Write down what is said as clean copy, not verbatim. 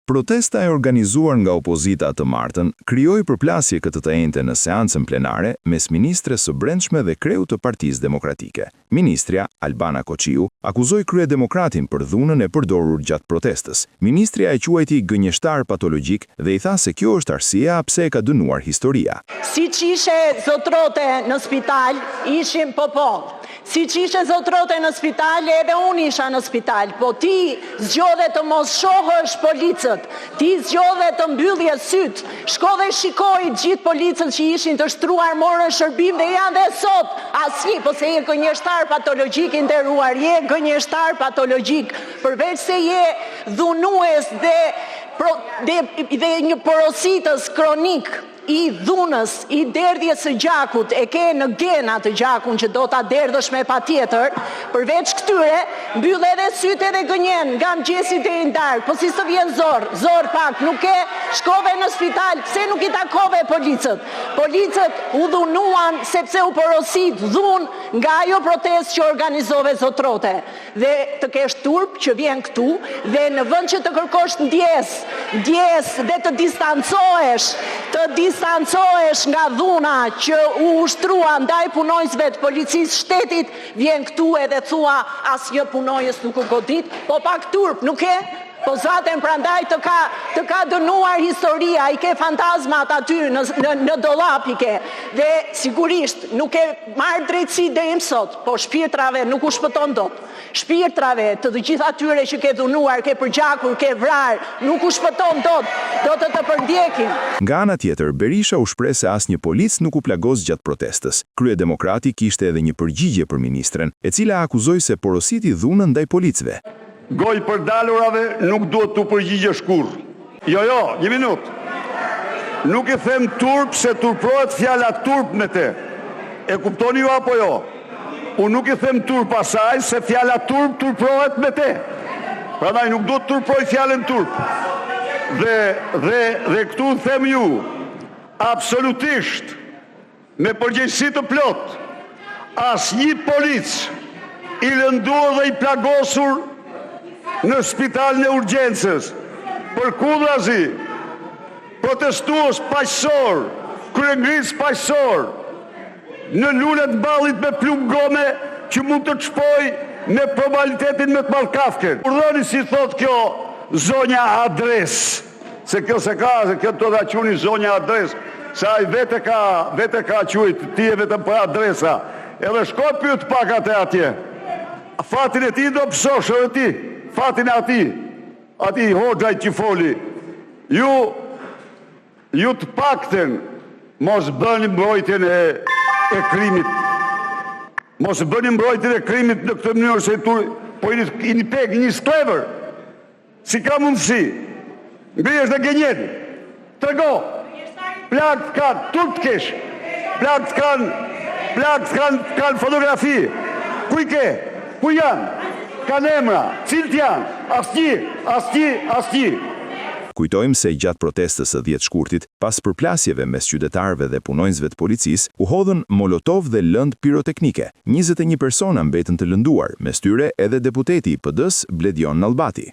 Protesta e organizuar nga opozita të martën krijoi përplasje këtë të njëjtë në seancën plenare mes ministres së brendshme dhe kreut të Partisë Demokratike. Ministrja, Albana Koqiu, akuzoi Kryedemokratin për dhunën e përdorur gjatë protestës. Ministrja e quajti gënjeshtar patologjik dhe i tha se kjo është arsyeja pse e ka dënuar historia. Siç ishe zotrote në spital, ishim popull. Siç ishe zotrote në spital, edhe unë isha në spital, po ti zgjodhe të mos shohësh policët, ti zgjodhe të mbyllje syt, shko dhe shikoj gjithë policët që ishin të shtruar, morën shërbim dhe janë dhe sot, asnjë, po se je gënjeshtar patologjik i nderuar, je gënjeshtar patologjik, përveç se je dhunues dhe një porositës kronik, i dhunës, i derdhjes së gjakut, e ke në gena të gjakun që do ta derdhësh me patjetër, përveç këtyre, mbyll edhe sytë edhe gënjen, nga mëngjesi deri në darkë, po si të vjen zor pak, nuk e shkove në spital, pse nuk i takove policët? Policët u dhunuan sepse u porosit dhunë nga ajo protestë që organizove zotrote. Dhe të kesh turp që vjen këtu, dhe në vend që të kërkosh ndjes dhe të distancohesh nga dhuna që u ushtrua ndaj punonjësve të policisë shtetit, vjen këtu edhe thua asnjë punonjës nuk u godit, po pak turp, nuk e? Po zaten prandaj të ka dënuar historia, i ke fantazmat aty në dollap i ke. Dhe sigurisht nuk e marrë drejtësi deri më sot, po shpirtrave nuk u shpëton dot. Shpirtrave të gjithë atyre që ke dhunuar, ke përgjakur, ke vrar, nuk u shpëton dot, do të përndjekin. Nga ana tjetër, Berisha u shpreh se asnjë polic nuk u plagos gjatë protestës. Kryedemokrati kishte edhe një përgjigje për ministren, e cila akuzoi se porositi dhunën ndaj policëve. Goj për dalurave nuk duhet të përgjigjesh kurrë. Jo, një minutë. Nuk i them turp se turprohet fjala turp me te. E kuptoni ju apo jo? Unë nuk i them turp asaj se fjala turp turprohet me te. Prandaj nuk duhet turproj fjalën turp. Dhe këtu them ju, absolutisht, me përgjegjësi të plot, asnjë polic i lënduar dhe i plagosur në spitalin e urgjencës, për kudrazi, protestues paqësor, kryengris paqësor, në lulet ballit me plumb gome që mund të çpoj me probabilitetin me të mallkafken. Urdhoni si thot kjo zonja adres, se kjo do ta quani zonja adres, se ai vete ka quajt, ti e vetëm për adresa. Edhe shko pyet pak atë atje. Fatin e ti do pësosh edhe ti. Fatin e ati hoxhaj që foli, ju të pakten mos bëni mbrojtjen e krimit. Mos bëni mbrojtjen e krimit në këtë mënyrë se po i një peg, një sklever. Si ka mundësi? Ngrihesh dhe gënjen. Trego. Plakt kanë, turp të kesh. Plakt kanë fotografi. Ku i ke? Ku janë? Kanë emra, cilët janë, asnjë. Kujtojmë se gjatë protestës së 10 shkurtit, pas përplasjeve mes qytetarëve dhe punonjësve të policisë, u hodhën molotov dhe lëndë piroteknike. 21 persona mbetën të lënduar, mes tyre edhe deputeti i PD-s Bledion Nallbati.